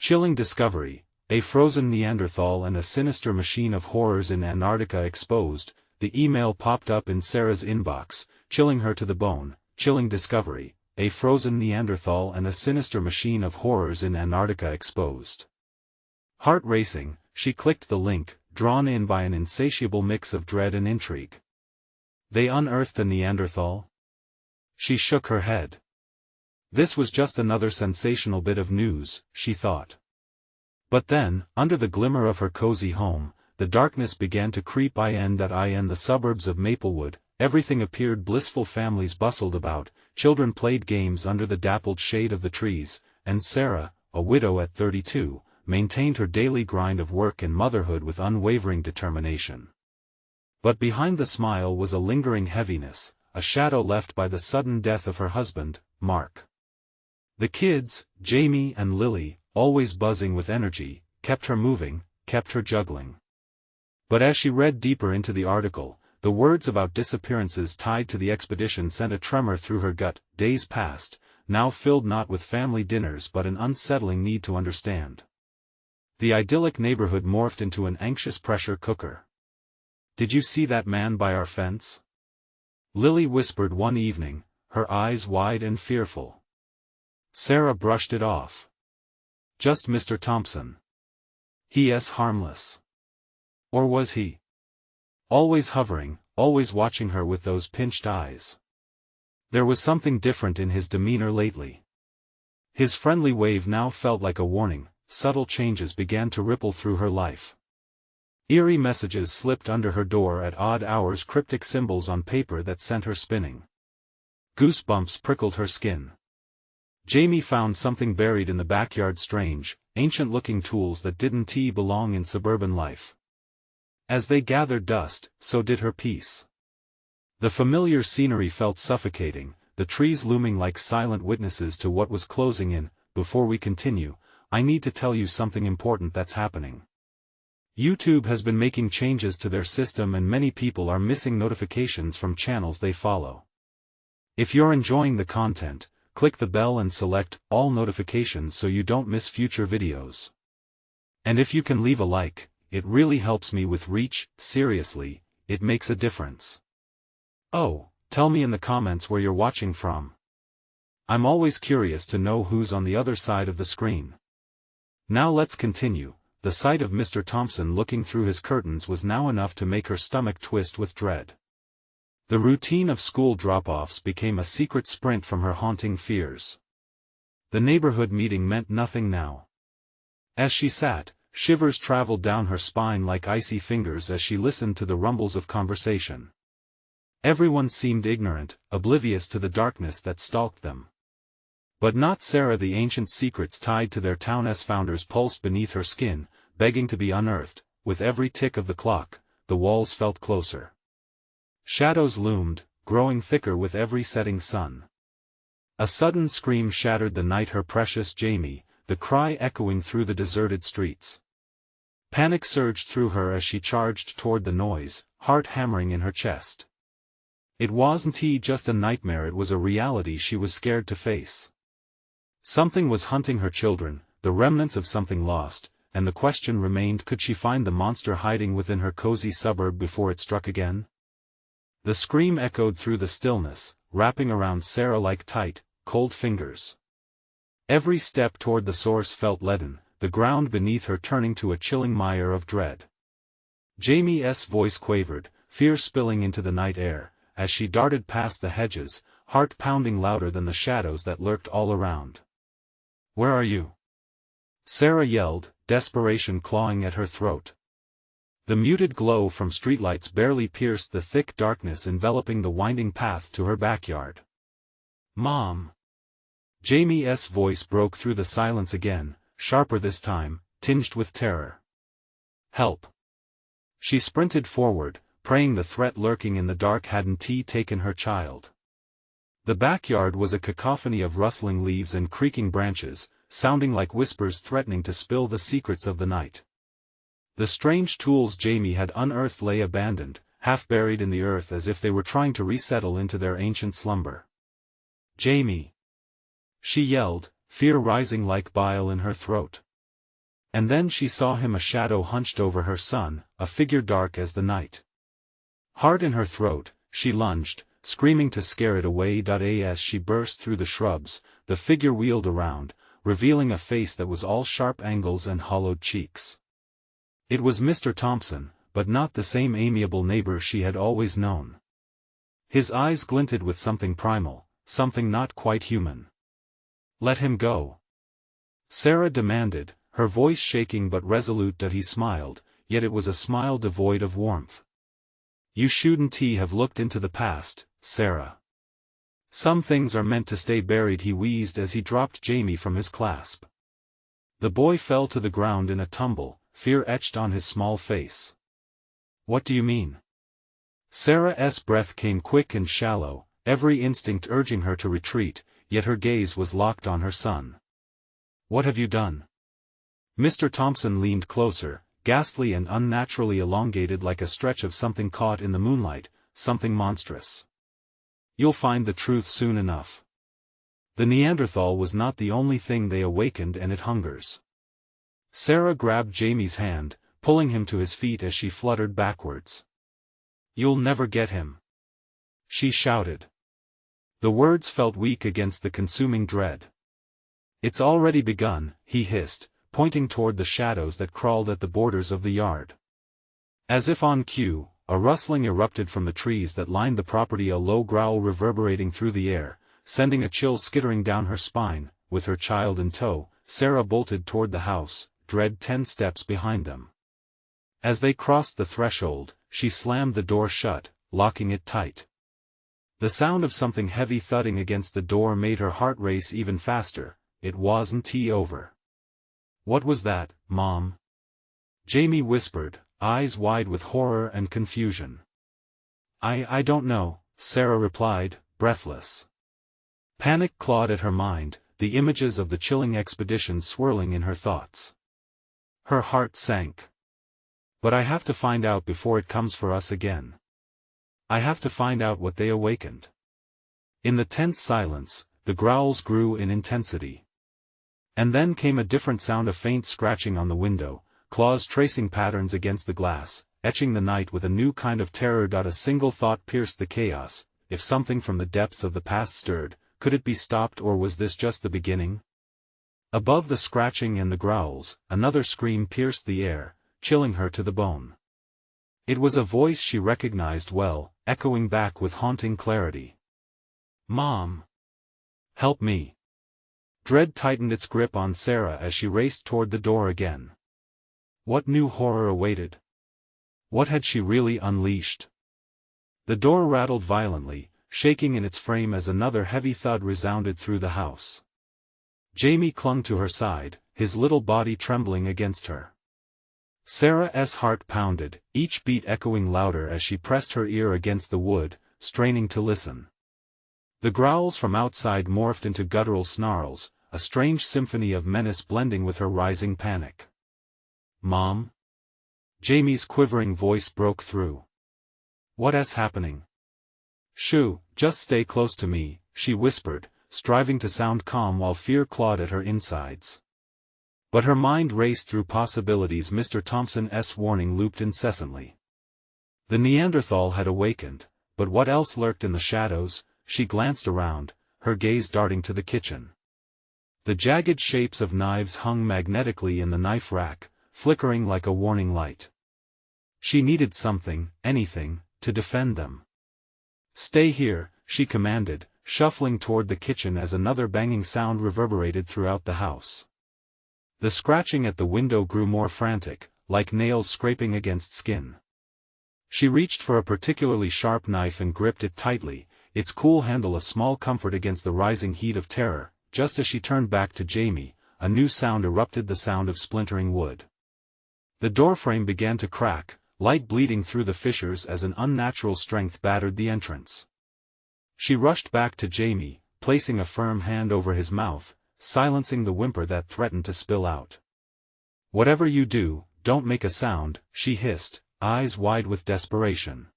Chilling discovery, a frozen Neanderthal and a sinister machine of horrors in Antarctica exposed. The email popped up in Sarah's inbox, chilling her to the bone. Chilling discovery, a frozen Neanderthal and a sinister machine of horrors in Antarctica exposed. Heart racing, she clicked the link, drawn in by an insatiable mix of dread and intrigue. They unearthed a Neanderthal? She shook her head. This was just another sensational bit of news, she thought. But then, under the glimmer of her cozy home, the darkness began to creep in. The suburbs of Maplewood, everything appeared blissful. Families bustled about, children played games under the dappled shade of the trees, and Sarah, a widow at 32, maintained her daily grind of work and motherhood with unwavering determination. But behind the smile was a lingering heaviness, a shadow left by the sudden death of her husband, Mark. The kids, Jamie and Lily, always buzzing with energy, kept her moving, kept her juggling. But as she read deeper into the article, the words about disappearances tied to the expedition sent a tremor through her gut. Days passed, now filled not with family dinners but an unsettling need to understand. The idyllic neighborhood morphed into an anxious pressure cooker. "Did you see that man by our fence?" Lily whispered one evening, her eyes wide and fearful. Sarah brushed it off. "Just Mr. Thompson. He's harmless." Or was he? Always hovering, always watching her with those pinched eyes. There was something different in his demeanor lately. His friendly wave now felt like a warning. Subtle changes began to ripple through her life. Eerie messages slipped under her door at odd hours, cryptic symbols on paper that sent her spinning. Goosebumps prickled her skin. Jamie found something buried in the backyard, strange, ancient-looking tools that didn't belong in suburban life. As they gathered dust, so did her peace. The familiar scenery felt suffocating, the trees looming like silent witnesses to what was closing in. Before we continue, I need to tell you something important that's happening. YouTube has been making changes to their system and many people are missing notifications from channels they follow. If you're enjoying the content, click the bell and select all notifications so you don't miss future videos. And if you can leave a like, it really helps me with reach. Seriously, it makes a difference. Oh, tell me in the comments where you're watching from. I'm always curious to know who's on the other side of the screen. Now let's continue. The sight of Mr. Thompson looking through his curtains was now enough to make her stomach twist with dread. The routine of school drop-offs became a secret sprint from her haunting fears. The neighborhood meeting meant nothing now. As she sat, shivers traveled down her spine like icy fingers as she listened to the rumbles of conversation. Everyone seemed ignorant, oblivious to the darkness that stalked them. But not Sarah. The ancient secrets tied to their town's founders pulsed beneath her skin, begging to be unearthed. With every tick of the clock, the walls felt closer. Shadows loomed, growing thicker with every setting sun. A sudden scream shattered the night. Her precious Jamie, the cry echoing through the deserted streets. Panic surged through her as she charged toward the noise, heart hammering in her chest. It wasn't just a nightmare, it was a reality she was scared to face. Something was hunting her children, the remnants of something lost, and the question remained, could she find the monster hiding within her cozy suburb before it struck again? The scream echoed through the stillness, wrapping around Sarah like tight, cold fingers. Every step toward the source felt leaden, the ground beneath her turning to a chilling mire of dread. Jamie's voice quavered, fear spilling into the night air, as she darted past the hedges, heart pounding louder than the shadows that lurked all around. "Where are you?" Sarah yelled, desperation clawing at her throat. The muted glow from streetlights barely pierced the thick darkness enveloping the winding path to her backyard. "Mom!" Jamie's voice broke through the silence again, sharper this time, tinged with terror. "Help!" She sprinted forward, praying the threat lurking in the dark hadn't taken her child. The backyard was a cacophony of rustling leaves and creaking branches, sounding like whispers threatening to spill the secrets of the night. The strange tools Jamie had unearthed lay abandoned, half buried in the earth as if they were trying to resettle into their ancient slumber. "Jamie!" she yelled, fear rising like bile in her throat. And then she saw him, a shadow hunched over her son, a figure dark as the night. Heart in her throat, she lunged, screaming to scare it away. As she burst through the shrubs, the figure wheeled around, revealing a face that was all sharp angles and hollowed cheeks. It was Mr. Thompson, but not the same amiable neighbor she had always known. His eyes glinted with something primal, something not quite human. "Let him go," Sarah demanded, her voice shaking but resolute. He smiled, yet it was a smile devoid of warmth. "You shouldn't have looked into the past, Sarah. Some things are meant to stay buried," he wheezed as he dropped Jamie from his clasp. The boy fell to the ground in a tumble, fear etched on his small face. "What do you mean?" Sarah's breath came quick and shallow, every instinct urging her to retreat, yet her gaze was locked on her son. "What have you done?" Mr. Thompson leaned closer, ghastly and unnaturally elongated, like a stretch of something caught in the moonlight, something monstrous. "You'll find the truth soon enough. The Neanderthal was not the only thing they awakened, and it hungers." Sarah grabbed Jamie's hand, pulling him to his feet as she fluttered backwards. "You'll never get him," she shouted. The words felt weak against the consuming dread. "It's already begun," he hissed, pointing toward the shadows that crawled at the borders of the yard. As if on cue, a rustling erupted from the trees that lined the property, a low growl reverberating through the air, sending a chill skittering down her spine. With her child in tow, Sarah bolted toward the house, dread 10 steps behind them. As they crossed the threshold, she slammed the door shut, locking it tight. The sound of something heavy thudding against the door made her heart race even faster. It wasn't over. "What was that, Mom?" Jamie whispered, eyes wide with horror and confusion. I don't know," Sarah replied, breathless. Panic clawed at her mind, the images of the chilling expedition swirling in her thoughts. Her heart sank. "But I have to find out before it comes for us again. I have to find out what they awakened." In the tense silence, the growls grew in intensity. And then came a different sound, a faint scratching on the window, claws tracing patterns against the glass, etching the night with a new kind of terror. A single thought pierced the chaos: if something from the depths of the past stirred, could it be stopped, or was this just the beginning? Above the scratching and the growls, another scream pierced the air, chilling her to the bone. It was a voice she recognized well, echoing back with haunting clarity. "Mom! Help me!" Dread tightened its grip on Sarah as she raced toward the door again. What new horror awaited? What had she really unleashed? The door rattled violently, shaking in its frame as another heavy thud resounded through the house. Jamie clung to her side, his little body trembling against her. Sarah's heart pounded, each beat echoing louder as she pressed her ear against the wood, straining to listen. The growls from outside morphed into guttural snarls, a strange symphony of menace blending with her rising panic. "Mom?" Jamie's quivering voice broke through. "What's happening?" "Shoo, just stay close to me," she whispered, striving to sound calm while fear clawed at her insides. But her mind raced through possibilities. Mr. Thompson's warning looped incessantly. The Neanderthal had awakened, but what else lurked in the shadows? She glanced around, her gaze darting to the kitchen. The jagged shapes of knives hung magnetically in the knife rack, flickering like a warning light. She needed something, anything, to defend them. "Stay here," she commanded, shuffling toward the kitchen as another banging sound reverberated throughout the house. The scratching at the window grew more frantic, like nails scraping against skin. She reached for a particularly sharp knife and gripped it tightly, its cool handle a small comfort against the rising heat of terror. Just as she turned back to Jamie, a new sound erupted, the sound of splintering wood. The doorframe began to crack, light bleeding through the fissures as an unnatural strength battered the entrance. She rushed back to Jamie, placing a firm hand over his mouth, silencing the whimper that threatened to spill out. "Whatever you do, don't make a sound," she hissed, eyes wide with desperation.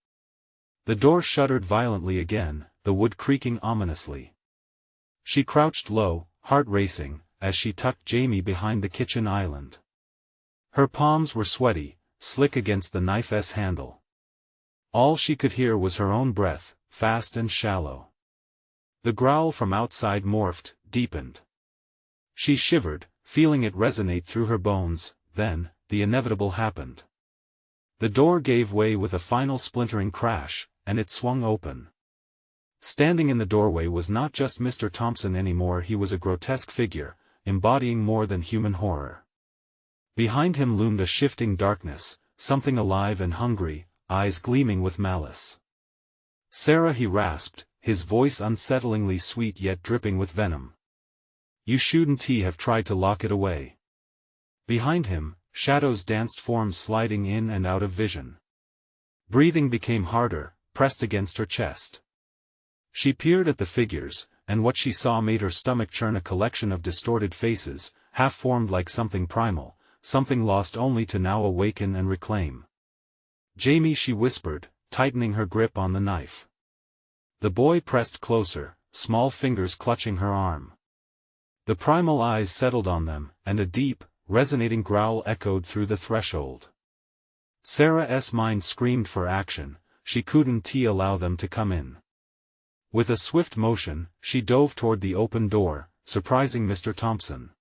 The door shuddered violently again, the wood creaking ominously. She crouched low, heart racing, as she tucked Jamie behind the kitchen island. Her palms were sweaty, slick against the knife's handle. All she could hear was her own breath, fast and shallow. The growl from outside morphed, deepened. She shivered, feeling it resonate through her bones. Then, the inevitable happened. The door gave way with a final splintering crash, and it swung open. Standing in the doorway was not just Mr. Thompson anymore, he was a grotesque figure, embodying more than human horror. Behind him loomed a shifting darkness, something alive and hungry, eyes gleaming with malice. "Sarah," he rasped, his voice unsettlingly sweet yet dripping with venom. "You shouldn't have tried to lock it away." Behind him, shadows danced, forms sliding in and out of vision. Breathing became harder, pressed against her chest. She peered at the figures, and what she saw made her stomach churn, a collection of distorted faces, half-formed like something primal, something lost only to now awaken and reclaim. "Jamie," she whispered, tightening her grip on the knife. The boy pressed closer, small fingers clutching her arm. The primal eyes settled on them, and a deep, resonating growl echoed through the threshold. Sarah's mind screamed for action. She couldn't allow them to come in. With a swift motion, she dove toward the open door, surprising Mr. Thompson.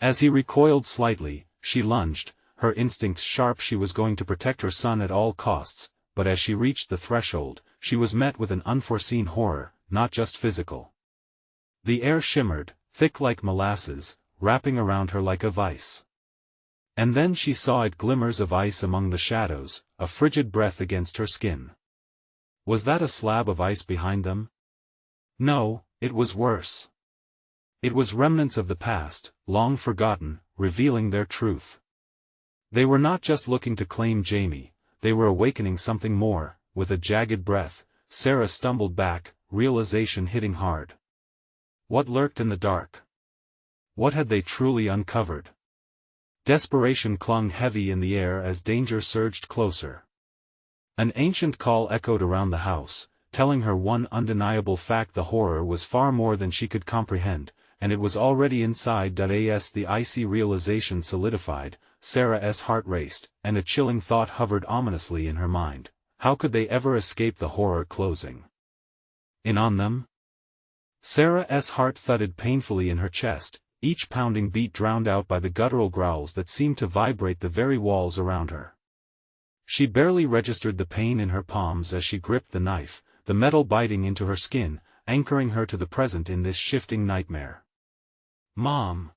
As he recoiled slightly, she lunged, her instincts sharp. She was going to protect her son at all costs, but as she reached the threshold, she was met with an unforeseen horror, not just physical. The air shimmered, thick like molasses, wrapping around her like a vice. And then she saw it, glimmers of ice among the shadows, a frigid breath against her skin. Was that a slab of ice behind them? No, it was worse. It was remnants of the past, long forgotten, revealing their truth. They were not just looking to claim Jamie, they were awakening something more. With a jagged breath, Sarah stumbled back, realization hitting hard. What lurked in the dark? What had they truly uncovered? Desperation clung heavy in the air as danger surged closer. An ancient call echoed around the house, telling her one undeniable fact: the horror was far more than she could comprehend, and it was already inside. As the icy realization solidified, Sarah's heart raced, and a chilling thought hovered ominously in her mind. How could they ever escape the horror closing in on them? Sarah's heart thudded painfully in her chest, each pounding beat drowned out by the guttural growls that seemed to vibrate the very walls around her. She barely registered the pain in her palms as she gripped the knife, the metal biting into her skin, anchoring her to the present in this shifting nightmare. "Mom!"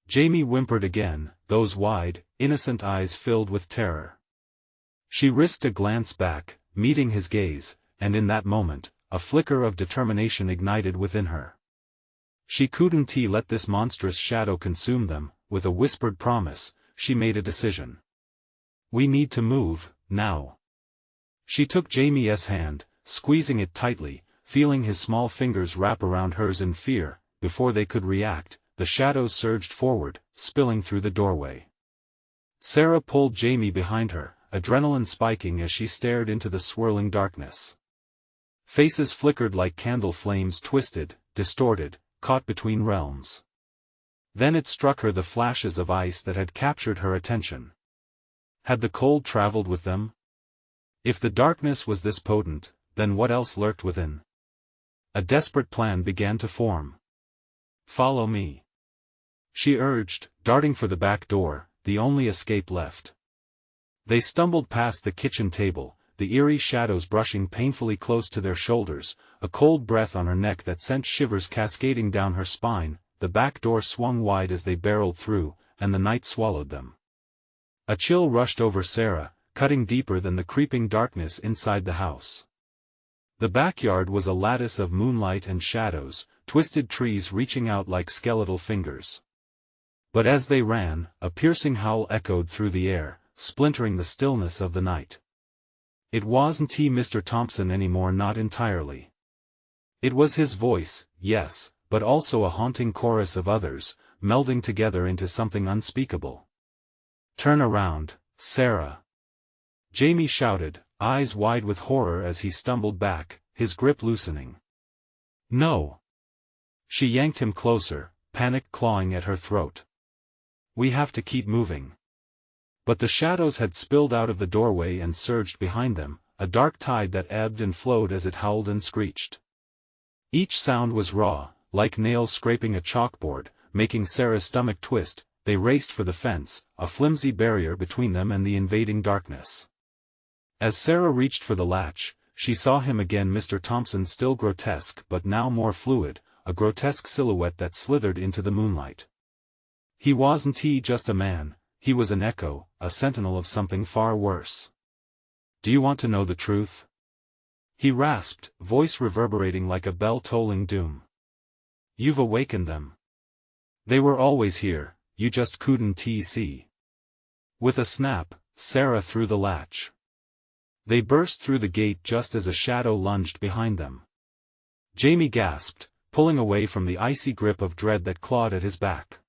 Jamie whimpered again, those wide, innocent eyes filled with terror. She risked a glance back, meeting his gaze, and in that moment, a flicker of determination ignited within her. She couldn't let this monstrous shadow consume them. With a whispered promise, she made a decision. "We need to move, now." She took Jamie's hand, squeezing it tightly, feeling his small fingers wrap around hers in fear. Before they could react, the shadows surged forward, spilling through the doorway. Sarah pulled Jamie behind her, adrenaline spiking as she stared into the swirling darkness. Faces flickered like candle flames, twisted, distorted, caught between realms. Then it struck her, the flashes of ice that had captured her attention. Had the cold traveled with them? If the darkness was this potent, then what else lurked within? A desperate plan began to form. "Follow me," she urged, darting for the back door, the only escape left. They stumbled past the kitchen table, the eerie shadows brushing painfully close to their shoulders, a cold breath on her neck that sent shivers cascading down her spine. The back door swung wide as they barreled through, and the night swallowed them. A chill rushed over Sarah, cutting deeper than the creeping darkness inside the house. The backyard was a lattice of moonlight and shadows, twisted trees reaching out like skeletal fingers. But as they ran, a piercing howl echoed through the air, splintering the stillness of the night. It wasn't Mr. Thompson anymore, not entirely. It was his voice, yes, but also a haunting chorus of others, melding together into something unspeakable. "Turn around, Sarah!" Jamie shouted, eyes wide with horror as he stumbled back, his grip loosening. "No!" She yanked him closer, panic clawing at her throat. "We have to keep moving." But the shadows had spilled out of the doorway and surged behind them, a dark tide that ebbed and flowed as it howled and screeched. Each sound was raw, like nails scraping a chalkboard, making Sarah's stomach twist. They raced for the fence, a flimsy barrier between them and the invading darkness. As Sarah reached for the latch, she saw him again, Mr. Thompson, still grotesque but now more fluid, a grotesque silhouette that slithered into the moonlight. He wasn't just a man, he was an echo, a sentinel of something far worse. "Do you want to know the truth?" he rasped, voice reverberating like a bell tolling doom. "You've awakened them. They were always here, you just couldn't see." With a snap, Sarah threw the latch. They burst through the gate just as a shadow lunged behind them. Jamie gasped, pulling away from the icy grip of dread that clawed at his back.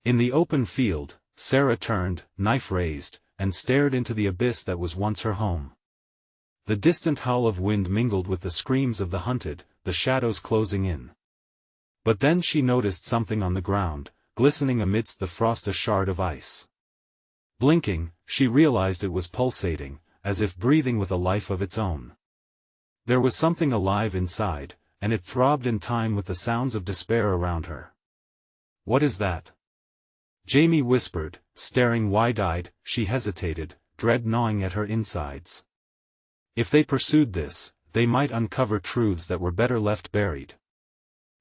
In the open field, Sarah turned, knife raised, and stared into the abyss that was once her home. The distant howl of wind mingled with the screams of the hunted, the shadows closing in. But then she noticed something on the ground, glistening amidst the frost, a shard of ice. Blinking, she realized it was pulsating, as if breathing with a life of its own. There was something alive inside, and it throbbed in time with the sounds of despair around her. "What is that?" Jamie whispered, staring wide-eyed. She hesitated, dread gnawing at her insides. If they pursued this, they might uncover truths that were better left buried.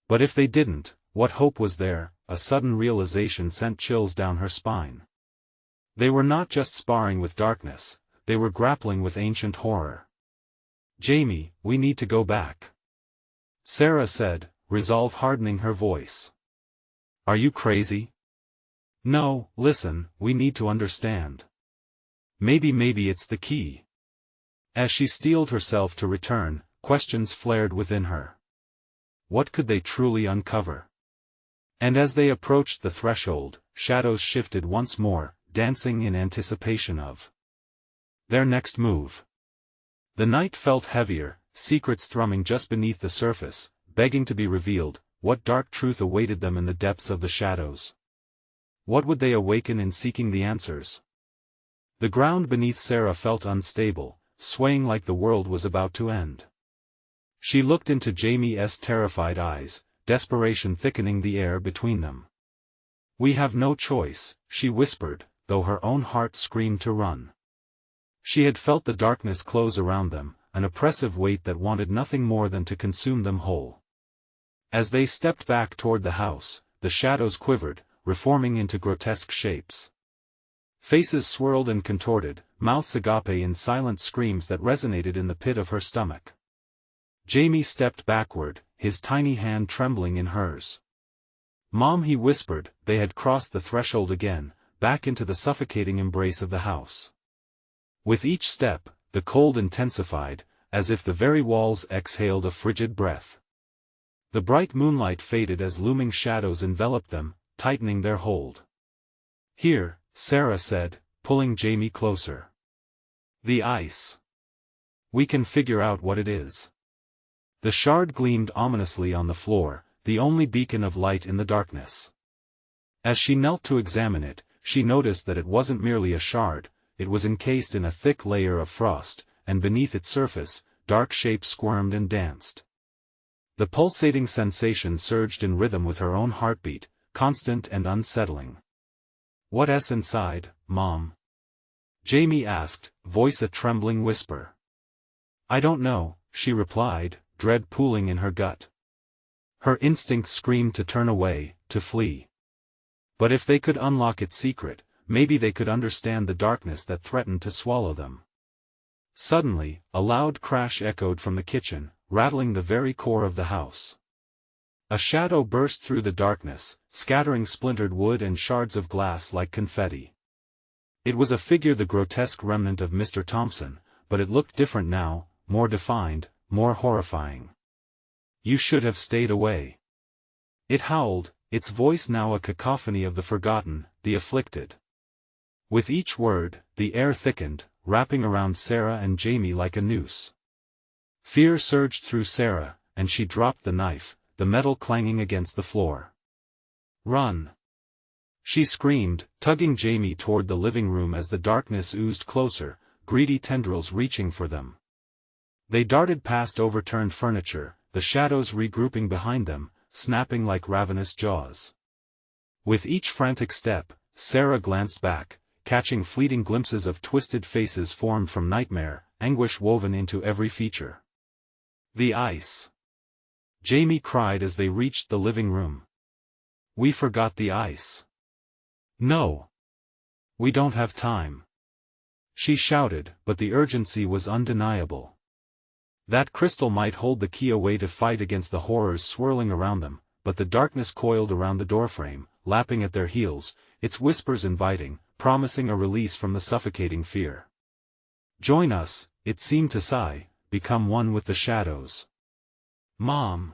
But if they didn't, what hope was there? A sudden realization sent chills down her spine. They were not just sparring with darkness, they were grappling with ancient horror. "Jamie, we need to go back," Sarah said, resolve hardening her voice. "Are you crazy?" "No, listen, we need to understand. Maybe it's the key." As she steeled herself to return, questions flared within her. What could they truly uncover? And as they approached the threshold, shadows shifted once more, dancing in anticipation of their next move. The night felt heavier, secrets thrumming just beneath the surface, begging to be revealed. What dark truth awaited them in the depths of the shadows? What would they awaken in seeking the answers? The ground beneath Sarah felt unstable, swaying like the world was about to end. She looked into Jamie's terrified eyes, desperation thickening the air between them. "We have no choice," she whispered, though her own heart screamed to run. She had felt the darkness close around them, an oppressive weight that wanted nothing more than to consume them whole. As they stepped back toward the house, the shadows quivered, reforming into grotesque shapes. Faces swirled and contorted, mouths agape in silent screams that resonated in the pit of her stomach. Jamie stepped backward, his tiny hand trembling in hers. "Mom," he whispered. They had crossed the threshold again, back into the suffocating embrace of the house. With each step, the cold intensified, as if the very walls exhaled a frigid breath. The bright moonlight faded as looming shadows enveloped them, tightening their hold. "Here," Sarah said, pulling Jamie closer. "The ice. We can figure out what it is." The shard gleamed ominously on the floor, the only beacon of light in the darkness. As she knelt to examine it, she noticed that it wasn't merely a shard, it was encased in a thick layer of frost, and beneath its surface, dark shapes squirmed and danced. The pulsating sensation surged in rhythm with her own heartbeat, constant and unsettling. "What's inside, Mom?" Jamie asked, voice a trembling whisper. "I don't know," she replied, dread pooling in her gut. Her instincts screamed to turn away, to flee. But if they could unlock its secret, maybe they could understand the darkness that threatened to swallow them. Suddenly, a loud crash echoed from the kitchen, rattling the very core of the house. A shadow burst through the darkness, scattering splintered wood and shards of glass like confetti. It was a figure, the grotesque remnant of Mr. Thompson, but it looked different now, more defined, more horrifying. "You should have stayed away," it howled, its voice now a cacophony of the forgotten, the afflicted. With each word, the air thickened, wrapping around Sarah and Jamie like a noose. Fear surged through Sarah, and she dropped the knife, the metal clanging against the floor. "Run!" She screamed, tugging Jamie toward the living room as the darkness oozed closer, greedy tendrils reaching for them. They darted past overturned furniture, the shadows regrouping behind them, snapping like ravenous jaws. With each frantic step, Sarah glanced back, catching fleeting glimpses of twisted faces formed from nightmare, anguish woven into every feature. The ice! Jamie cried as they reached the living room. We forgot the ice. No. We don't have time. She shouted, but the urgency was undeniable. That crystal might hold the key away to fight against the horrors swirling around them, but the darkness coiled around the doorframe, lapping at their heels, its whispers inviting, promising a release from the suffocating fear. Join us, it seemed to sigh, become one with the shadows. Mom!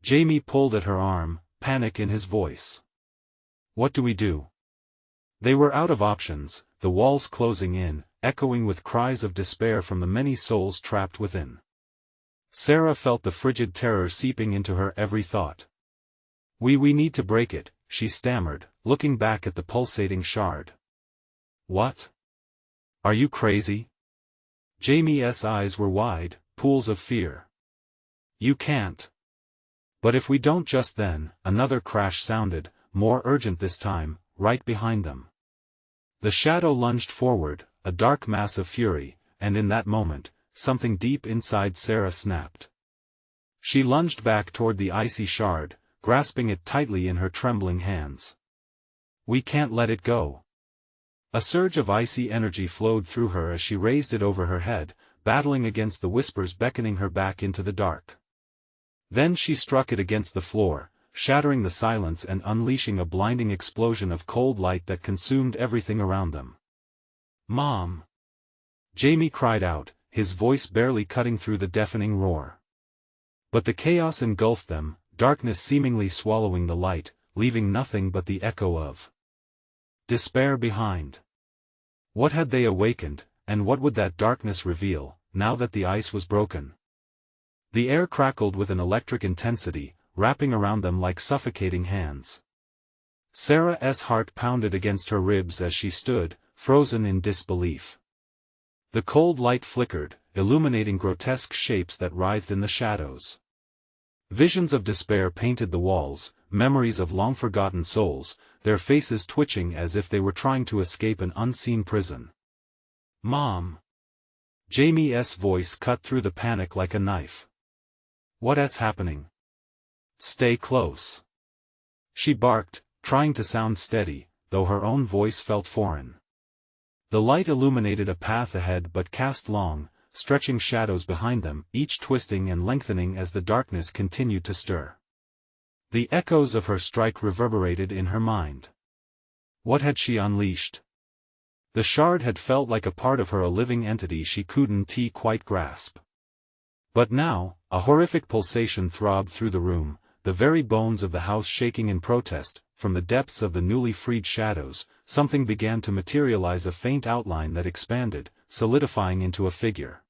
Jamie pulled at her arm, panic in his voice. What do we do? They were out of options, the walls closing in, echoing with cries of despair from the many souls trapped within. Sarah felt the frigid terror seeping into her every thought. We need to break it, she stammered, looking back at the pulsating shard. What? Are you crazy? Jamie's eyes were wide, pools of fear. You can't. But if we don't just then, another crash sounded, more urgent this time, right behind them. The shadow lunged forward, a dark mass of fury, and in that moment, something deep inside Sarah snapped. She lunged back toward the icy shard, grasping it tightly in her trembling hands. We can't let it go. A surge of icy energy flowed through her as she raised it over her head, battling against the whispers beckoning her back into the dark. Then she struck it against the floor, shattering the silence and unleashing a blinding explosion of cold light that consumed everything around them. Mom! Jamie cried out, his voice barely cutting through the deafening roar. But the chaos engulfed them, darkness seemingly swallowing the light, leaving nothing but the echo of despair behind. What had they awakened, and what would that darkness reveal, now that the ice was broken? The air crackled with an electric intensity, wrapping around them like suffocating hands. Sarah's heart pounded against her ribs as she stood, frozen in disbelief. The cold light flickered, illuminating grotesque shapes that writhed in the shadows. Visions of despair painted the walls, memories of long-forgotten souls, their faces twitching as if they were trying to escape an unseen prison. Mom! Jamie's voice cut through the panic like a knife. What's happening? Stay close. She barked, trying to sound steady, though her own voice felt foreign. The light illuminated a path ahead but cast long, stretching shadows behind them, each twisting and lengthening as the darkness continued to stir. The echoes of her strike reverberated in her mind. What had she unleashed? The shard had felt like a part of her, a living entity she couldn't quite grasp. But now, a horrific pulsation throbbed through the room, the very bones of the house shaking in protest. From the depths of the newly freed shadows, something began to materialize, a faint outline that expanded, solidifying into a figure.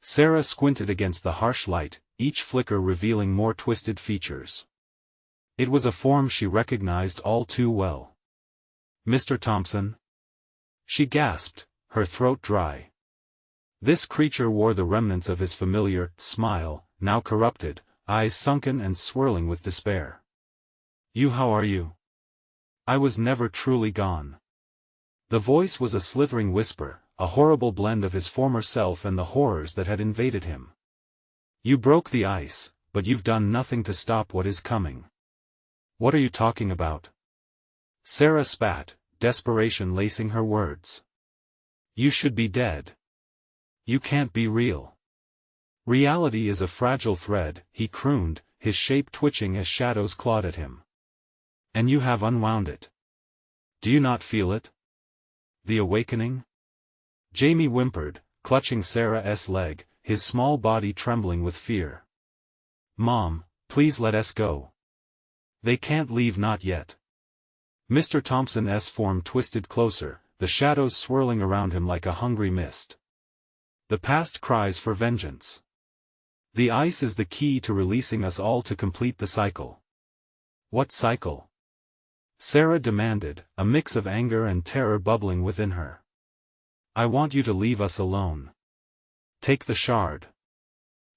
Sarah squinted against the harsh light, each flicker revealing more twisted features. It was a form she recognized all too well. Mr. Thompson? She gasped, her throat dry. This creature wore the remnants of his familiar smile, now corrupted, eyes sunken and swirling with despair. How are you? I was never truly gone. The voice was a slithering whisper, a horrible blend of his former self and the horrors that had invaded him. You broke the ice, but you've done nothing to stop what is coming. What are you talking about? Sarah spat, desperation lacing her words. You should be dead. You can't be real. Reality is a fragile thread, he crooned, his shape twitching as shadows clawed at him. And you have unwound it. Do you not feel it? The awakening? Jamie whimpered, clutching Sarah's leg, his small body trembling with fear. Mom, please let us go. They can't leave, not yet. Mr. Thompson's form twisted closer, the shadows swirling around him like a hungry mist. The past cries for vengeance. The ice is the key to releasing us all, to complete the cycle. What cycle? Sarah demanded, a mix of anger and terror bubbling within her. I want you to leave us alone. Take the shard.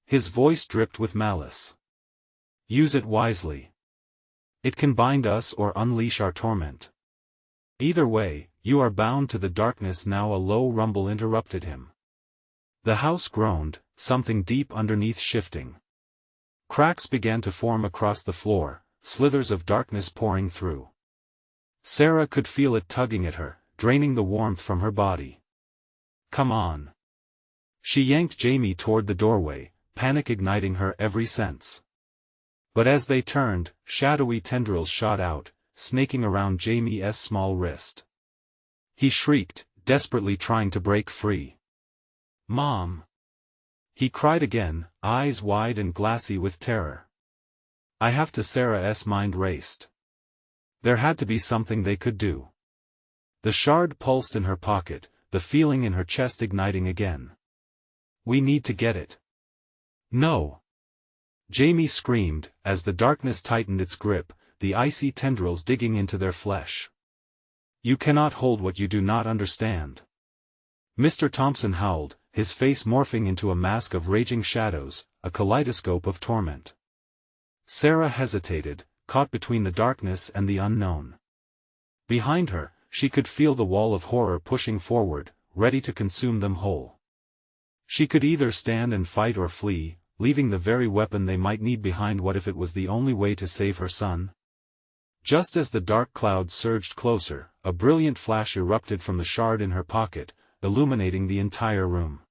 His voice dripped with malice. Use it wisely. It can bind us or unleash our torment. Either way, you are bound to the darkness now. A low rumble interrupted him. The house groaned, something deep underneath shifting. Cracks began to form across the floor, slithers of darkness pouring through. Sarah could feel it tugging at her, draining the warmth from her body. Come on. She yanked Jamie toward the doorway, panic igniting her every sense. But as they turned, shadowy tendrils shot out, snaking around Jamie's small wrist. He shrieked, desperately trying to break free. Mom! He cried again, eyes wide and glassy with terror. I have to. Sarah's mind raced. There had to be something they could do. The shard pulsed in her pocket, the feeling in her chest igniting again. We need to get it. No! Jamie screamed, as the darkness tightened its grip, the icy tendrils digging into their flesh. You cannot hold what you do not understand. Mr. Thompson howled, his face morphing into a mask of raging shadows, a kaleidoscope of torment. Sarah hesitated, caught between the darkness and the unknown. Behind her, she could feel the wall of horror pushing forward, ready to consume them whole. She could either stand and fight or flee, leaving the very weapon they might need behind. What if it was the only way to save her son? Just as the dark cloud surged closer, a brilliant flash erupted from the shard in her pocket, illuminating the entire room.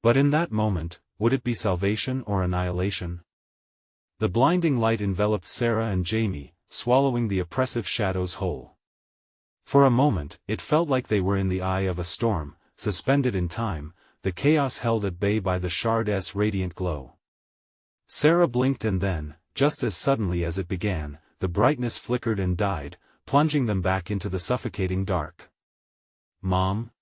But in that moment, would it be salvation or annihilation? The blinding light enveloped Sarah and Jamie, swallowing the oppressive shadows whole. For a moment, it felt like they were in the eye of a storm, suspended in time, the chaos held at bay by the shard's radiant glow. Sarah blinked and then, just as suddenly as it began, the brightness flickered and died, plunging them back into the suffocating dark. Mom?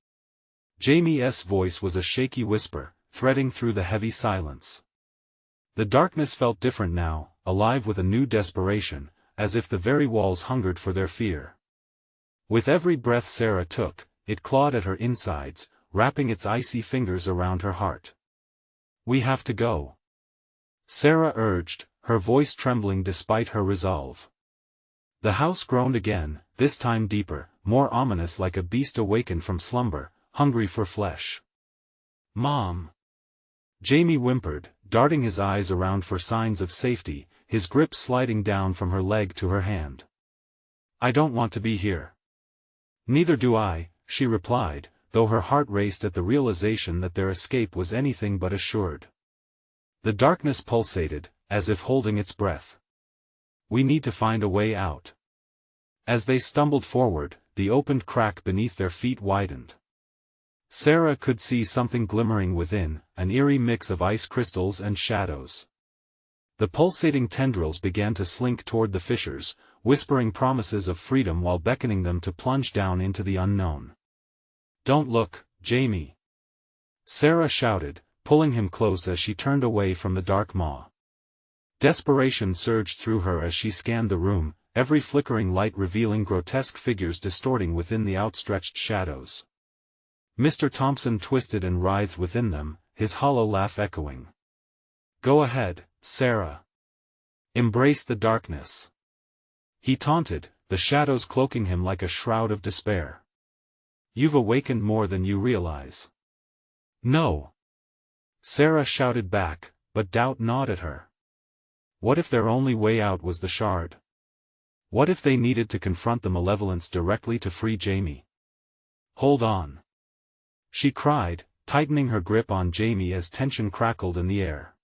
Jamie's voice was a shaky whisper, threading through the heavy silence. The darkness felt different now, alive with a new desperation, as if the very walls hungered for their fear. With every breath Sarah took, it clawed at her insides, wrapping its icy fingers around her heart. We have to go. Sarah urged, her voice trembling despite her resolve. The house groaned again, this time deeper, more ominous, like a beast awakened from slumber, hungry for flesh. Mom! Jamie whimpered, darting his eyes around for signs of safety, his grip sliding down from her leg to her hand. I don't want to be here. Neither do I, she replied, though her heart raced at the realization that their escape was anything but assured. The darkness pulsated, as if holding its breath. We need to find a way out. As they stumbled forward, the opened crack beneath their feet widened. Sarah could see something glimmering within, an eerie mix of ice crystals and shadows. The pulsating tendrils began to slink toward the fissures, whispering promises of freedom while beckoning them to plunge down into the unknown. Don't look, Jamie! Sarah shouted, pulling him close as she turned away from the dark maw. Desperation surged through her as she scanned the room, every flickering light revealing grotesque figures distorting within the outstretched shadows. Mr. Thompson twisted and writhed within them, his hollow laugh echoing. Go ahead, Sarah. Embrace the darkness. He taunted, the shadows cloaking him like a shroud of despair. You've awakened more than you realize. No. Sarah shouted back, but doubt gnawed at her. What if their only way out was the shard? What if they needed to confront the malevolence directly to free Jamie? Hold on. She cried, tightening her grip on Jamie as tension crackled in the air.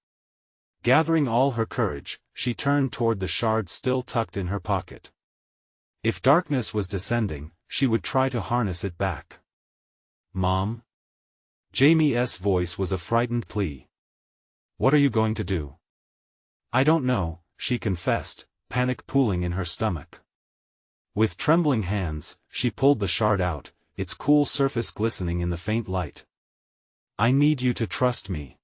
Gathering all her courage, she turned toward the shard still tucked in her pocket. If darkness was descending, she would try to harness it back. Mom? Jamie's voice was a frightened plea. What are you going to do? I don't know, she confessed, panic pooling in her stomach. With trembling hands, she pulled the shard out, its cool surface glistening in the faint light. I need you to trust me.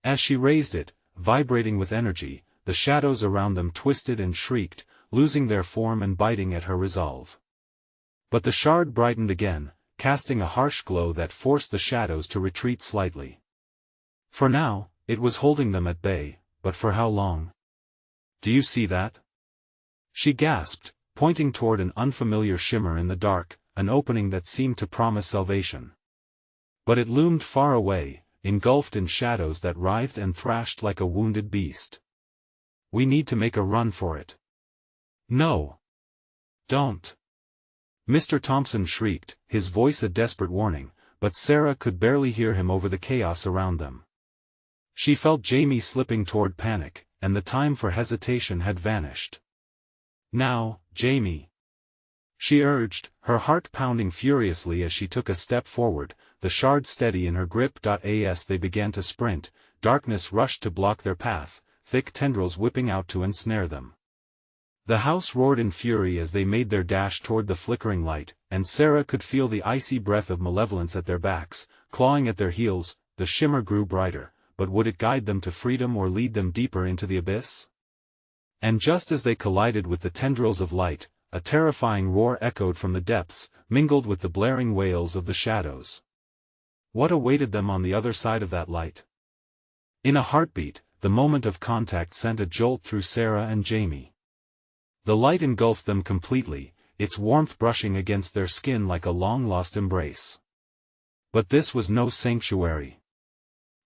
As she raised it, vibrating with energy, the shadows around them twisted and shrieked, losing their form and biting at her resolve. But the shard brightened again, casting a harsh glow that forced the shadows to retreat slightly. For now, it was holding them at bay, but for how long? Do you see that? She gasped, pointing toward an unfamiliar shimmer in the dark, an opening that seemed to promise salvation. But it loomed far away, engulfed in shadows that writhed and thrashed like a wounded beast. We need to make a run for it. No. Don't. Mr. Thompson shrieked, his voice a desperate warning, but Sarah could barely hear him over the chaos around them. She felt Jamie slipping toward panic, and the time for hesitation had vanished. Now, Jamie. She urged, her heart pounding furiously as she took a step forward, the shard steady in her grip. As they began to sprint, darkness rushed to block their path, thick tendrils whipping out to ensnare them. The house roared in fury as they made their dash toward the flickering light, and Sarah could feel the icy breath of malevolence at their backs, clawing at their heels. The shimmer grew brighter, but would it guide them to freedom or lead them deeper into the abyss? And just as they collided with the tendrils of light, a terrifying roar echoed from the depths, mingled with the blaring wails of the shadows. What awaited them on the other side of that light? In a heartbeat, the moment of contact sent a jolt through Sarah and Jamie. The light engulfed them completely, its warmth brushing against their skin like a long-lost embrace. But this was no sanctuary.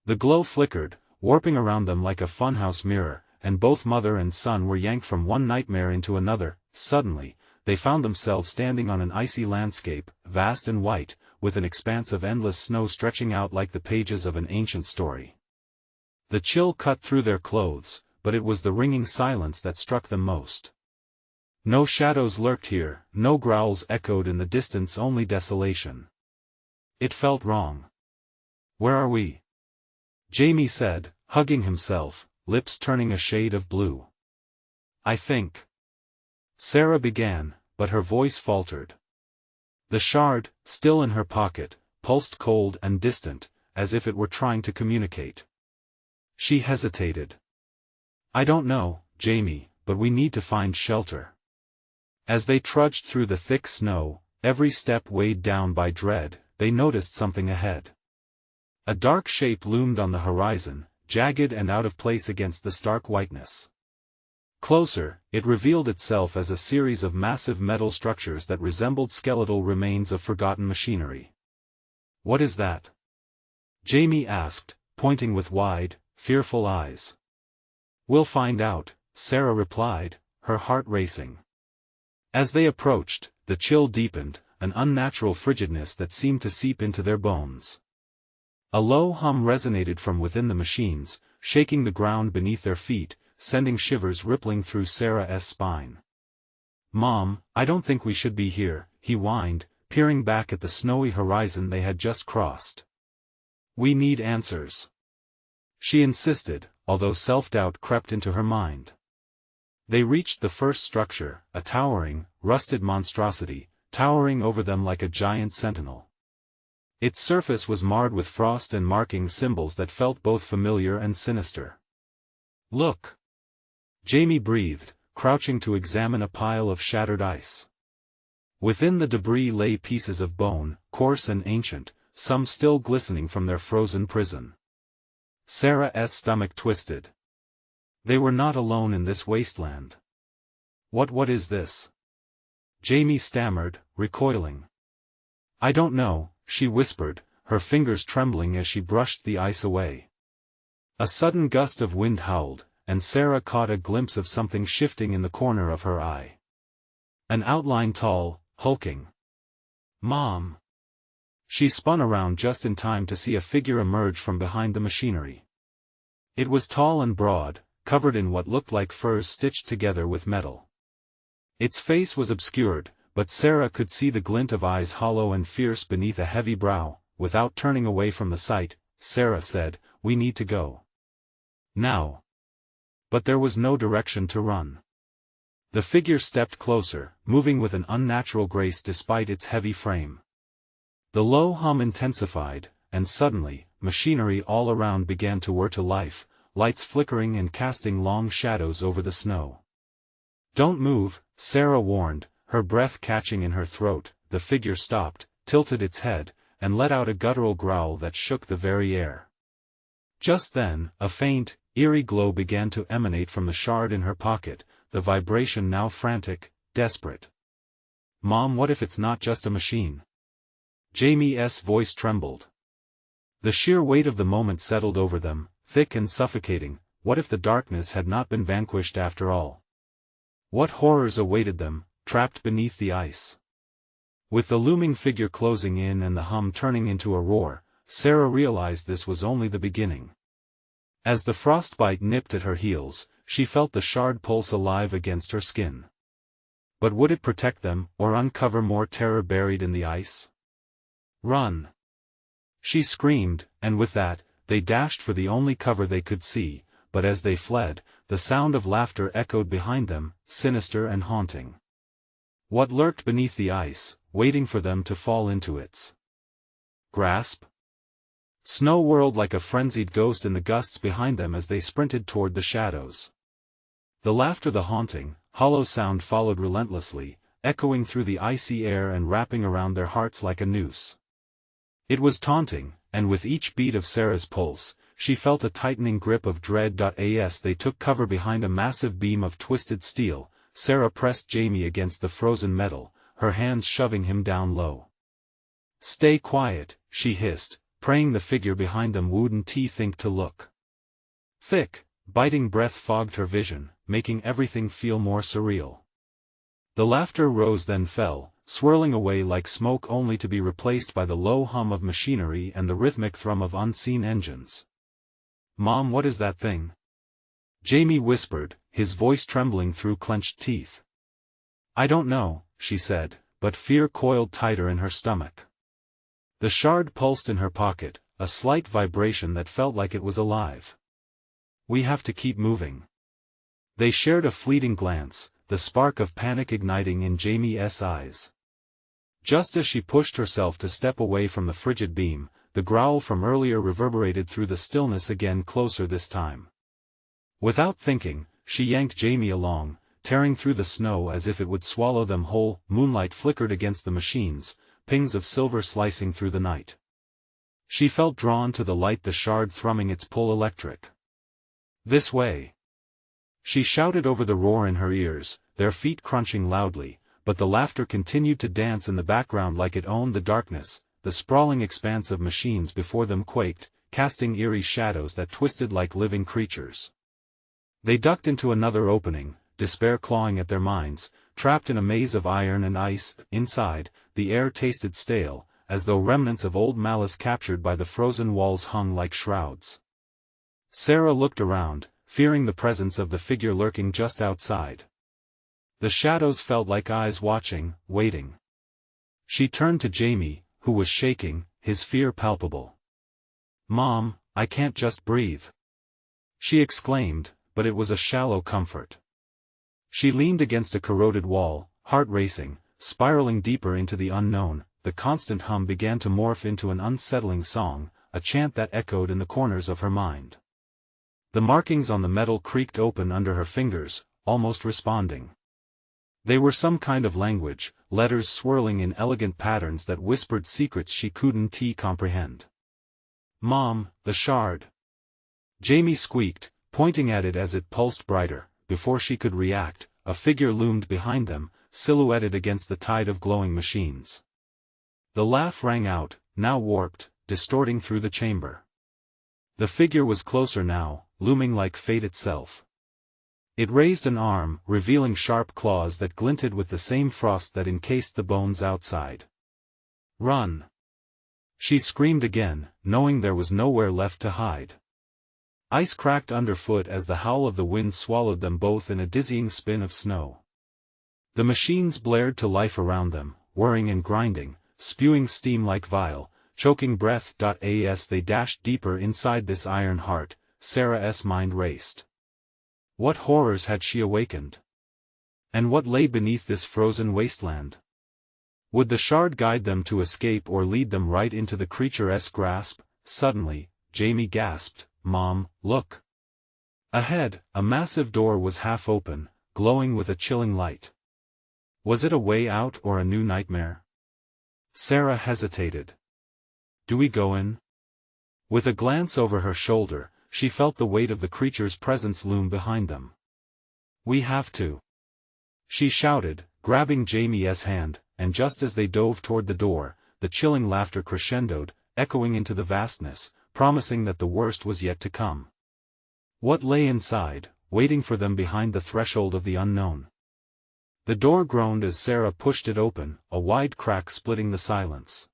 The glow flickered, warping around them like a funhouse mirror, and both mother and son were yanked from one nightmare into another. Suddenly, they found themselves standing on an icy landscape, vast and white, with an expanse of endless snow stretching out like the pages of an ancient story. The chill cut through their clothes, but it was the ringing silence that struck them most. No shadows lurked here, no growls echoed in the distance, only desolation. It felt wrong. Where are we? Jamie said, hugging himself, lips turning a shade of blue. I think. Sarah began, but her voice faltered. The shard, still in her pocket, pulsed cold and distant, as if it were trying to communicate. She hesitated. I don't know, Jamie, but we need to find shelter. As they trudged through the thick snow, every step weighed down by dread, they noticed something ahead. A dark shape loomed on the horizon, jagged and out of place against the stark whiteness. Closer, it revealed itself as a series of massive metal structures that resembled skeletal remains of forgotten machinery. What is that? Jamie asked, pointing with wide, fearful eyes. We'll find out, Sarah replied, her heart racing. As they approached, the chill deepened, an unnatural frigidness that seemed to seep into their bones. A low hum resonated from within the machines, shaking the ground beneath their feet, sending shivers rippling through Sarah's spine. Mom, I don't think we should be here, he whined, peering back at the snowy horizon they had just crossed. We need answers. She insisted, although self-doubt crept into her mind. They reached the first structure, a towering, rusted monstrosity, towering over them like a giant sentinel. Its surface was marred with frost and marking symbols that felt both familiar and sinister. Look! Jamie breathed, crouching to examine a pile of shattered ice. Within the debris lay pieces of bone, coarse and ancient, some still glistening from their frozen prison. Sarah's stomach twisted. They were not alone in this wasteland. What is this? Jamie stammered, recoiling. I don't know, she whispered, her fingers trembling as she brushed the ice away. A sudden gust of wind howled, and Sarah caught a glimpse of something shifting in the corner of her eye. An outline tall, hulking. Mom! She spun around just in time to see a figure emerge from behind the machinery. It was tall and broad, covered in what looked like furs stitched together with metal. Its face was obscured, but Sarah could see the glint of eyes hollow and fierce beneath a heavy brow. Without turning away from the sight, Sarah said, "We need to go. Now." But there was no direction to run. The figure stepped closer, moving with an unnatural grace despite its heavy frame. The low hum intensified, and suddenly, machinery all around began to whir to life, lights flickering and casting long shadows over the snow. Don't move, Sarah warned, her breath catching in her throat. The figure stopped, tilted its head, and let out a guttural growl that shook the very air. Just then, a faint, eerie glow began to emanate from the shard in her pocket, the vibration now frantic, desperate. "Mom, what if it's not just a machine?" Jamie's voice trembled. The sheer weight of the moment settled over them, thick and suffocating. What if the darkness had not been vanquished after all? What horrors awaited them, trapped beneath the ice? With the looming figure closing in and the hum turning into a roar, Sarah realized this was only the beginning. As the frostbite nipped at her heels, she felt the shard pulse alive against her skin. But would it protect them, or uncover more terror buried in the ice? "Run!" she screamed, and with that, they dashed for the only cover they could see, but as they fled, the sound of laughter echoed behind them, sinister and haunting. What lurked beneath the ice, waiting for them to fall into its grasp? Snow whirled like a frenzied ghost in the gusts behind them as they sprinted toward the shadows. The laughter, the haunting, hollow sound followed relentlessly, echoing through the icy air and wrapping around their hearts like a noose. It was taunting, and with each beat of Sarah's pulse, she felt a tightening grip of dread. As they took cover behind a massive beam of twisted steel, Sarah pressed Jamie against the frozen metal, her hands shoving him down low. "Stay quiet," she hissed, praying the figure behind them wouldn't think to look. Thick, biting breath fogged her vision, making everything feel more surreal. The laughter rose then fell, swirling away like smoke only to be replaced by the low hum of machinery and the rhythmic thrum of unseen engines. "Mom, what is that thing?" Jamie whispered, his voice trembling through clenched teeth. "I don't know," she said, but fear coiled tighter in her stomach. The shard pulsed in her pocket, a slight vibration that felt like it was alive. "We have to keep moving." They shared a fleeting glance, the spark of panic igniting in Jamie's eyes. Just as she pushed herself to step away from the frigid beam, the growl from earlier reverberated through the stillness again, closer this time. Without thinking, she yanked Jamie along, tearing through the snow as if it would swallow them whole. Moonlight flickered against the machines, pings of silver slicing through the night. She felt drawn to the light, the shard thrumming its pull electric. "This way!" She shouted over the roar in her ears, their feet crunching loudly, but the laughter continued to dance in the background like it owned the darkness. The sprawling expanse of machines before them quaked, casting eerie shadows that twisted like living creatures. They ducked into another opening, despair clawing at their minds, trapped in a maze of iron and ice. Inside, the air tasted stale, as though remnants of old malice captured by the frozen walls hung like shrouds. Sarah looked around, fearing the presence of the figure lurking just outside. The shadows felt like eyes watching, waiting. She turned to Jamie, who was shaking, his fear palpable. "Mom, I can't just breathe," she exclaimed, but it was a shallow comfort. She leaned against a corroded wall, heart racing, spiraling deeper into the unknown. The constant hum began to morph into an unsettling song, a chant that echoed in the corners of her mind. The markings on the metal creaked open under her fingers, almost responding. They were some kind of language, letters swirling in elegant patterns that whispered secrets she couldn't comprehend. "Mom, the shard!" Jamie squeaked, pointing at it as it pulsed brighter. Before she could react, a figure loomed behind them, silhouetted against the tide of glowing machines. The laugh rang out, now warped, distorting through the chamber. The figure was closer now, looming like fate itself. It raised an arm, revealing sharp claws that glinted with the same frost that encased the bones outside. "Run!" she screamed again, knowing there was nowhere left to hide. Ice cracked underfoot as the howl of the wind swallowed them both in a dizzying spin of snow. The machines blared to life around them, whirring and grinding, spewing steam like vile, choking breath. As they dashed deeper inside this iron heart, Sarah's mind raced. What horrors had she awakened? And what lay beneath this frozen wasteland? Would the shard guide them to escape or lead them right into the creature's grasp? Suddenly, Jamie gasped, "Mom, look!" Ahead, a massive door was half open, glowing with a chilling light. Was it a way out or a new nightmare? Sarah hesitated. Do we go in? With a glance over her shoulder, she felt the weight of the creature's presence loom behind them. We have to. She shouted, grabbing Jamie's hand, and just as they dove toward the door, the chilling laughter crescendoed, echoing into the vastness, promising that the worst was yet to come. What lay inside, waiting for them behind the threshold of the unknown? The door groaned as Sarah pushed it open, a wide crack splitting the silence.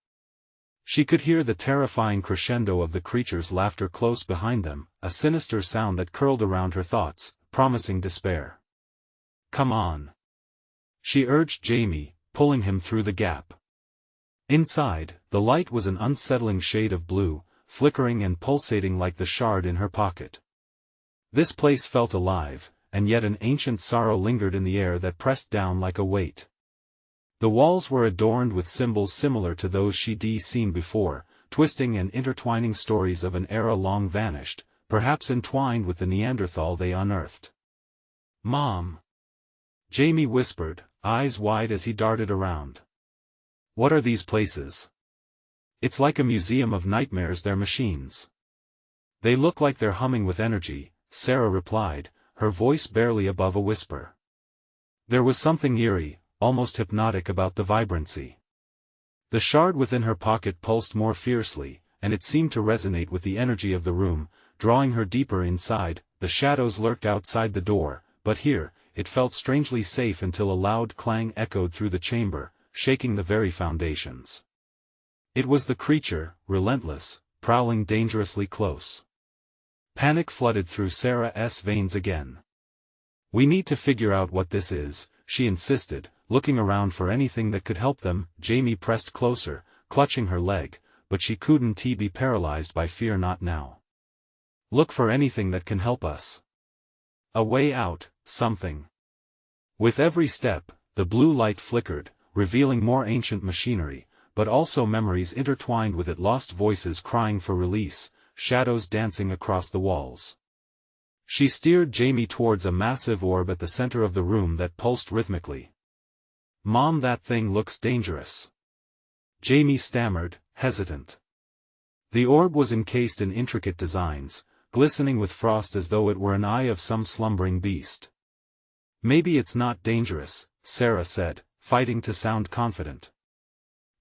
She could hear the terrifying crescendo of the creature's laughter close behind them, a sinister sound that curled around her thoughts, promising despair. Come on. She urged Jamie, pulling him through the gap. Inside, the light was an unsettling shade of blue, flickering and pulsating like the shard in her pocket. This place felt alive, and yet an ancient sorrow lingered in the air that pressed down like a weight. The walls were adorned with symbols similar to those she'd seen before, twisting and intertwining stories of an era long vanished, perhaps entwined with the Neanderthal they unearthed. Mom! Jamie whispered, eyes wide as he darted around. What are these places? It's like a museum of nightmares. They're machines. They look like they're humming with energy, Sarah replied, her voice barely above a whisper. There was something eerie, almost hypnotic about the vibrancy. The shard within her pocket pulsed more fiercely, and it seemed to resonate with the energy of the room, drawing her deeper inside. The shadows lurked outside the door, but here, it felt strangely safe until a loud clang echoed through the chamber, shaking the very foundations. It was the creature, relentless, prowling dangerously close. Panic flooded through Sarah's veins again. We need to figure out what this is, she insisted, looking around for anything that could help them. Jamie pressed closer, clutching her leg, but she couldn't be paralyzed by fear. Not now. Look for anything that can help us. A way out, something. With every step, the blue light flickered, revealing more ancient machinery, but also memories intertwined with it, lost voices crying for release, shadows dancing across the walls. She steered Jamie towards a massive orb at the center of the room that pulsed rhythmically. Mom, that thing looks dangerous. Jamie stammered, hesitant. The orb was encased in intricate designs, glistening with frost as though it were an eye of some slumbering beast. Maybe it's not dangerous, Sarah said, fighting to sound confident.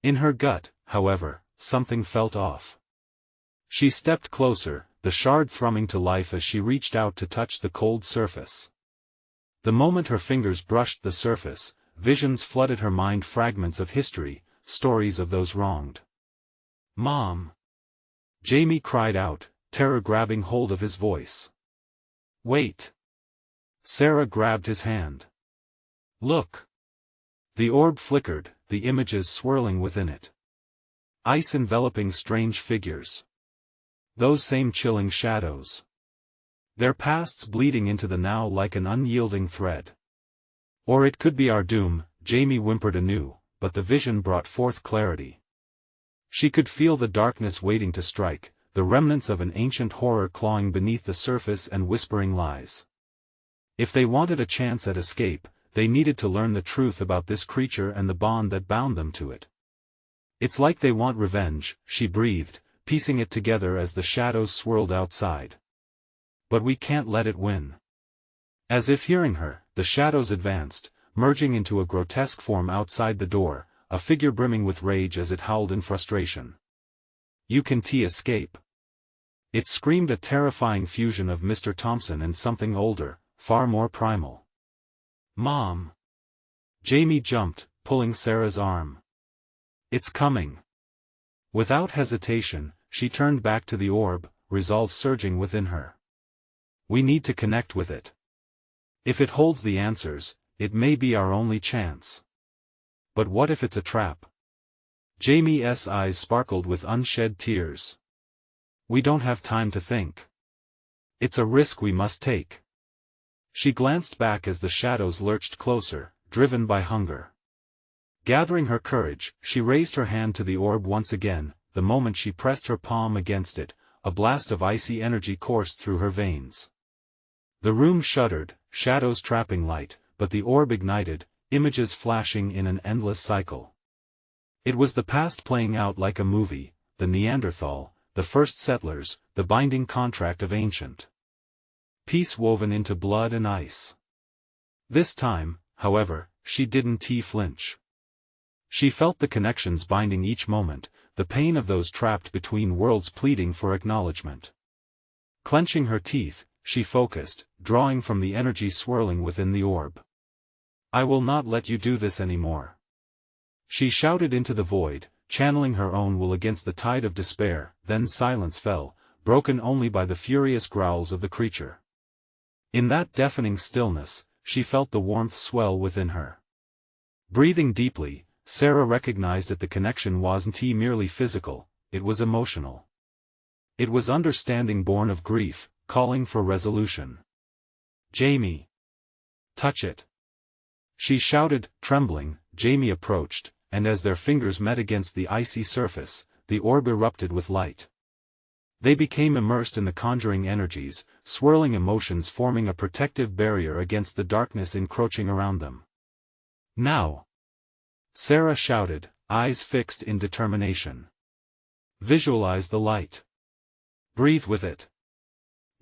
In her gut, however, something felt off. She stepped closer, the shard thrumming to life as she reached out to touch the cold surface. The moment her fingers brushed the surface, visions flooded her mind, fragments of history, stories of those wronged. Mom! Jamie cried out, terror grabbing hold of his voice. Wait! Sarah grabbed his hand. Look! The orb flickered, the images swirling within it. Ice enveloping strange figures. Those same chilling shadows. Their pasts bleeding into the now like an unyielding thread. Or it could be our doom, Jamie whimpered anew, but the vision brought forth clarity. She could feel the darkness waiting to strike, the remnants of an ancient horror clawing beneath the surface and whispering lies. If they wanted a chance at escape, they needed to learn the truth about this creature and the bond that bound them to it. It's like they want revenge, she breathed, piecing it together as the shadows swirled outside. But we can't let it win. As if hearing her, the shadows advanced, merging into a grotesque form outside the door, a figure brimming with rage as it howled in frustration. You can escape. It screamed, a terrifying fusion of Mr. Thompson and something older, far more primal. Mom! Jamie jumped, pulling Sarah's arm. It's coming. Without hesitation, she turned back to the orb, resolve surging within her. We need to connect with it. If it holds the answers, it may be our only chance. But what if it's a trap? Jamie's eyes sparkled with unshed tears. We don't have time to think. It's a risk we must take. She glanced back as the shadows lurched closer, driven by hunger. Gathering her courage, she raised her hand to the orb once again. The moment she pressed her palm against it, a blast of icy energy coursed through her veins. The room shuddered, shadows trapping light, but the orb ignited, images flashing in an endless cycle. It was the past playing out like a movie, the Neanderthal, the first settlers, the binding contract of ancient peace woven into blood and ice. This time, however, she didn't flinch. She felt the connections binding each moment, the pain of those trapped between worlds pleading for acknowledgement. Clenching her teeth, she focused, drawing from the energy swirling within the orb. "I will not let you do this anymore." She shouted into the void, channeling her own will against the tide of despair. Then silence fell, broken only by the furious growls of the creature. In that deafening stillness, she felt the warmth swell within her. Breathing deeply, Sarah recognized that the connection wasn't merely physical, it was emotional. It was understanding born of grief, calling for resolution. "Jamie! Touch it!" She shouted, trembling. Jamie approached, and as their fingers met against the icy surface, the orb erupted with light. They became immersed in the conjuring energies, swirling emotions forming a protective barrier against the darkness encroaching around them. "Now!" Sarah shouted, eyes fixed in determination. "Visualize the light. Breathe with it."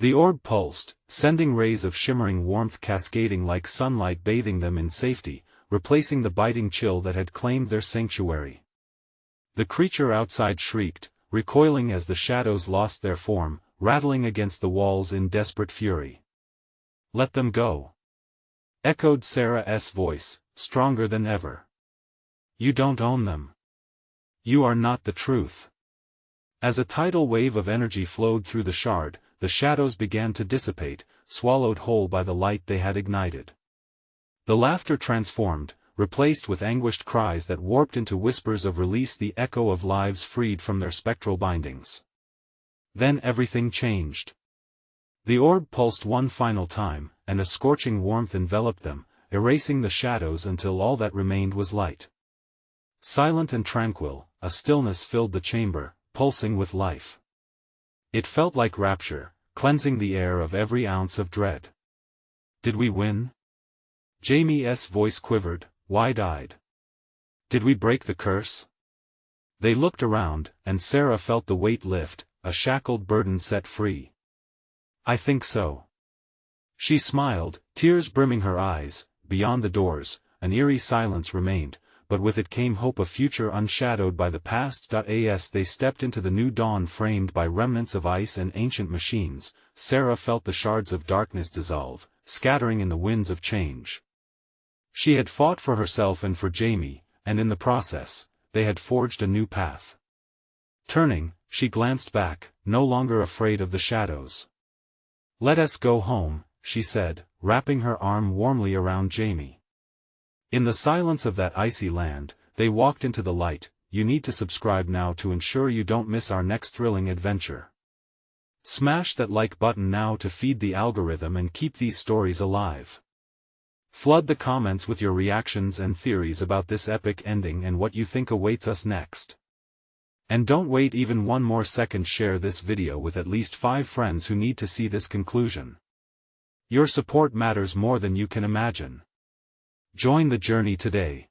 The orb pulsed, sending rays of shimmering warmth cascading like sunlight bathing them in safety, replacing the biting chill that had claimed their sanctuary. The creature outside shrieked, recoiling as the shadows lost their form, rattling against the walls in desperate fury. "Let them go," echoed Sarah's voice, stronger than ever. "You don't own them. You are not the truth." As a tidal wave of energy flowed through the shard, the shadows began to dissipate, swallowed whole by the light they had ignited. The laughter transformed, replaced with anguished cries that warped into whispers of release, the echo of lives freed from their spectral bindings. Then everything changed. The orb pulsed one final time, and a scorching warmth enveloped them, erasing the shadows until all that remained was light. Silent and tranquil, a stillness filled the chamber, pulsing with life. It felt like rapture, cleansing the air of every ounce of dread. "Did we win?" Jamie's voice quivered, wide-eyed. "Did we break the curse?" They looked around, and Sarah felt the weight lift, a shackled burden set free. "I think so." She smiled, tears brimming her eyes. Beyond the doors, an eerie silence remained, but with it came hope, a future unshadowed by the past. As they stepped into the new dawn framed by remnants of ice and ancient machines, Sarah felt the shards of darkness dissolve, scattering in the winds of change. She had fought for herself and for Jamie, and in the process, they had forged a new path. Turning, she glanced back, no longer afraid of the shadows. "Let us go home," she said, wrapping her arm warmly around Jamie. In the silence of that icy land, they walked into the light. You need to subscribe now to ensure you don't miss our next thrilling adventure. Smash that like button now to feed the algorithm and keep these stories alive. Flood the comments with your reactions and theories about this epic ending and what you think awaits us next. And don't wait even one more second, share this video with at least 5 friends who need to see this conclusion. Your support matters more than you can imagine. Join the journey today.